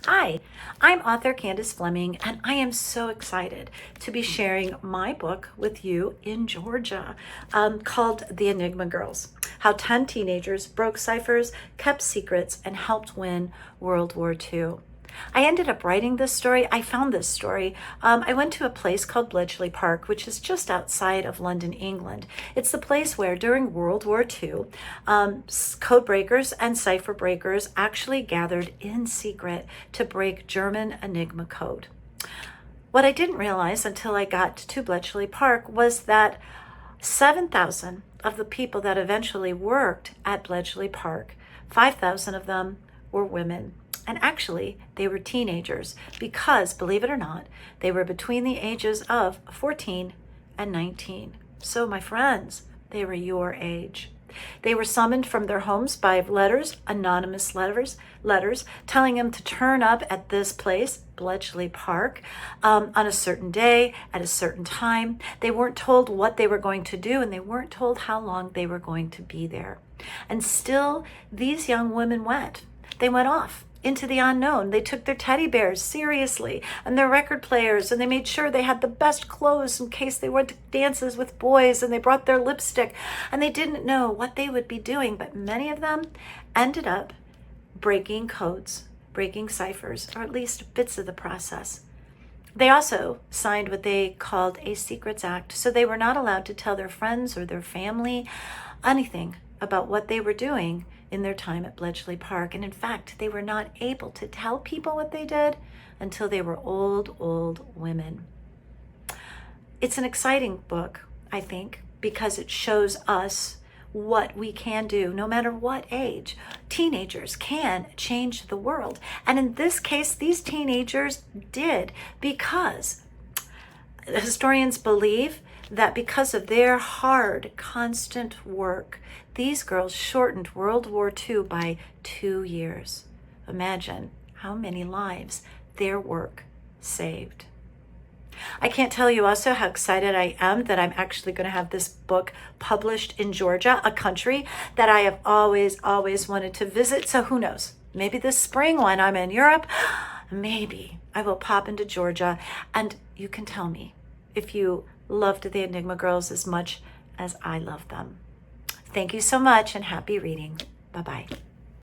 Hi, I'm author Candace Fleming, and I am so excited to be sharing my book with you in Georgia called The Enigma Girls: How 10 Teenagers Broke Ciphers, Kept Secrets, and Helped Win World War II. I ended up writing this story. I found this story. I went to a place called Bletchley Park, which is just outside of London, England. It's the place where during World War II, code breakers and cipher breakers actually gathered in secret to break German Enigma code. What I didn't realize until I got to Bletchley Park was that 7,000 of the people that eventually worked at Bletchley Park, 5,000 of them were women. And actually, they were teenagers because, believe it or not, they were between the ages of 14 and 19. So, my friends, they were your age. They were summoned from their homes by letters, anonymous letters telling them to turn up at this place, Bletchley Park, on a certain day, at a certain time. They weren't told what they were going to do, and they weren't told how long they were going to be there. And still, these young women went. They went off into the unknown. They took their teddy bears seriously and their record players, and they made sure they had the best clothes in case they went to dances with boys, and they brought their lipstick, and they didn't know what they would be doing, but many of them ended up breaking codes, breaking ciphers, or at least bits of the process. They also signed what they called a Secrets Act, so they were not allowed to tell their friends or their family anything about what they were doing in their time at Bletchley Park. And in fact, they were not able to tell people what they did until they were old women. It's an exciting book, I think, because it shows us what we can do no matter what age. Teenagers can change the world. And in this case, these teenagers did, because historians believe that because of their hard, constant work, these girls shortened World War II by 2 years. Imagine how many lives their work saved. I can't tell you also how excited I am that I'm actually going to have this book published in Georgia, a country that I have always wanted to visit. So who knows? Maybe this spring when I'm in Europe, maybe I will pop into Georgia, and you can tell me if you loved the Enigma Girls as much as I love them. Thank you so much, and happy reading. Bye-bye.